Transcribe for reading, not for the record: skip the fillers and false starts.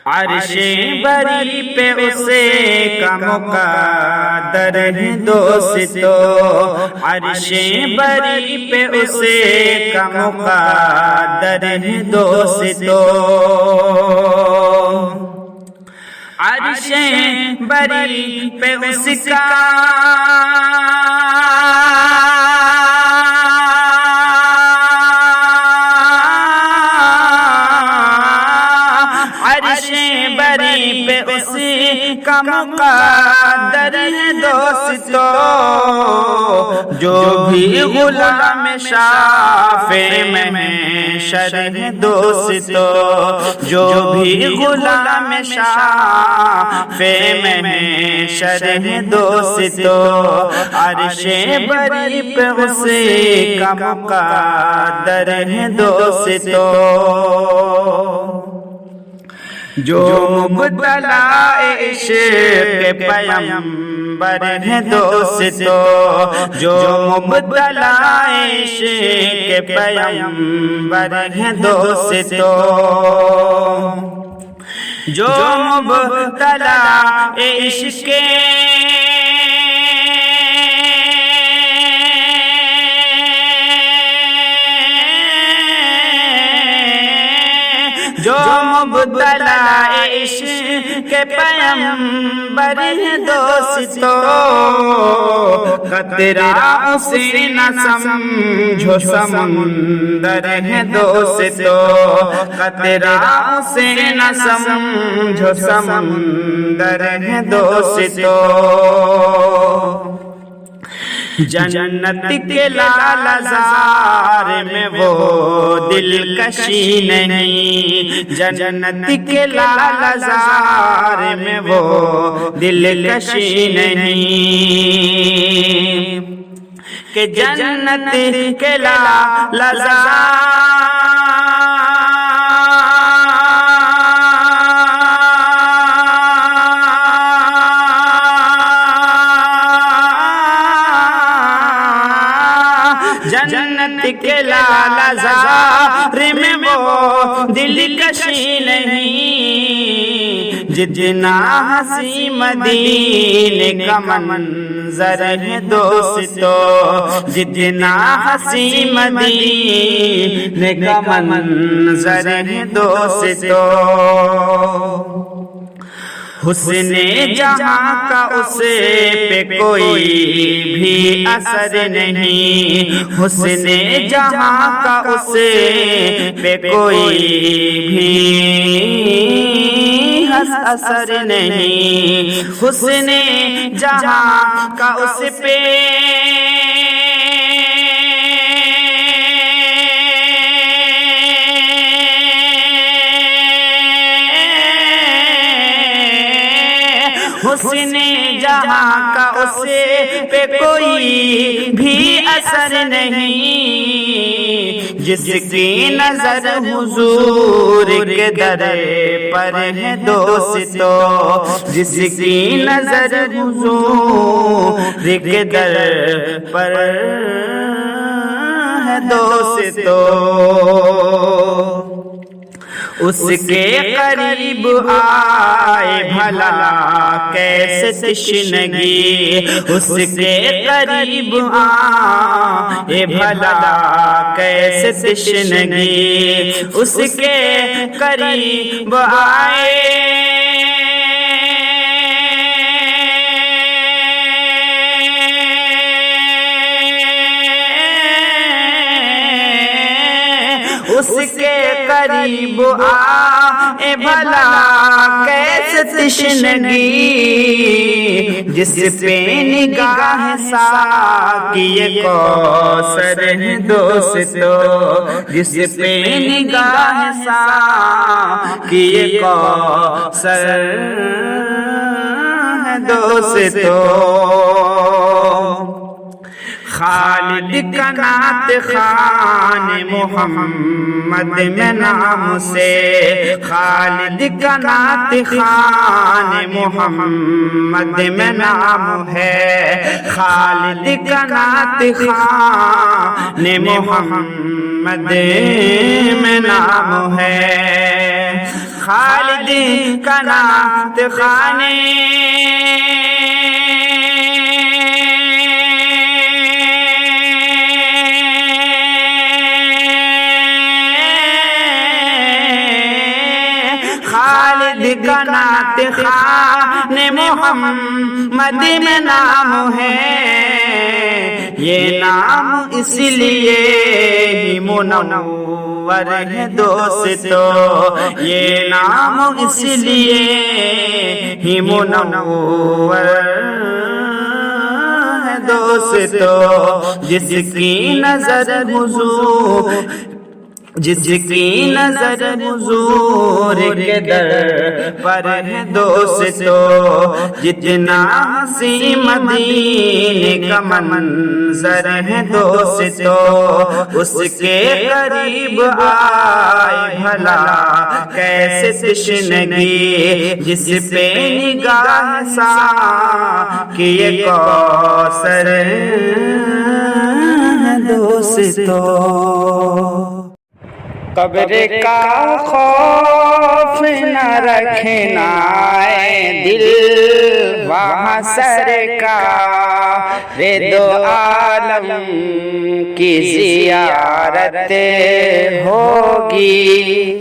عرش بری پہ اسے کا مقدر ہے دوستو، عرش بری پہ اسے کا مقدر ہے دوستو، عرش بری پہ اس کا کا مقدر ہے دوستو، جو بھی غلام شافع محشر ہے دوستو، جو بھی غلام شافع محشر ہے دوستو، عرش بری پہ اسے کا مقدر ہے دوستو، جو مبتلا عشق پیغمبر ہے دوستو، جو مبتلا عشق پیغمبر ہے دوستو، جو مبتلا عشق جو مبتلا عشق پیغمبر ہے دوستو، خطرہ اسے نہ سمجھو سمندر ہے دوستو، خطرہ اسے نہ سمجھو سمندر ہے دوستو، جنت کے لالزار میں وہ دلکشی نہیں، جنت کے لالزار میں وہ دلکشی نہیں، کہ جنت کے لالزار جنت کے لالزار میں وہ دلکشی نہیں، جتنا حسین مدینے کا منظر ہے دوستو، جتنا حسین مدینے کا منظر ہے دوستو، حسن جہاں کا اسے پہ کوئی بھی اثر نہیں، حسن جہاں کا اسے پہ کوئی بھی اثر نہیں، حسن جہاں کا اس پہ حسن جہاں کا اس پہ کوئی بھی اثر نہیں، جس کی نظر حضور کے در پر ہے دوستو، جس کی نظر حضور کے در پر ہے دوستو، اس کے قریب آئے بھلا کیسے تشنگی، اس کے قریب آئے بھلا کیسے تشنگی، اس کے قریب آئے اس کے قریب آئے بھلا کیسے تشنگی، جس پہ نگاہ ساقی کوثر ہے دوستو، جس پہ نگاہ ساقی کوثر ہے دوستو، خالد کا نعت خوان محمد میں نام سے، خالد کا نعت خوان محمد میں نام ہے، خالد کا نعت خوان محمد میں نام ہے، خالد کا نعت خانے خالد کا نعت خان محمد میں نام ہے، یہ نام اس لیے ہی منور ہے دوستو، یہ نام اس لیے ہی منور ہے دوستو، جس کی نظر حضور کے در پر ہے دوستو، جتنا حسین مدینے کا منظر ہے دوستو، اس کے قریب آئے بھلا کیسے تشنگی، جس پہ نگاہ ساقی کوثر ہے دوستو۔ قبر کا خوف نہ رکھنا اے دل، وہاں سرکار دو عالم کی زیارت ہوگی۔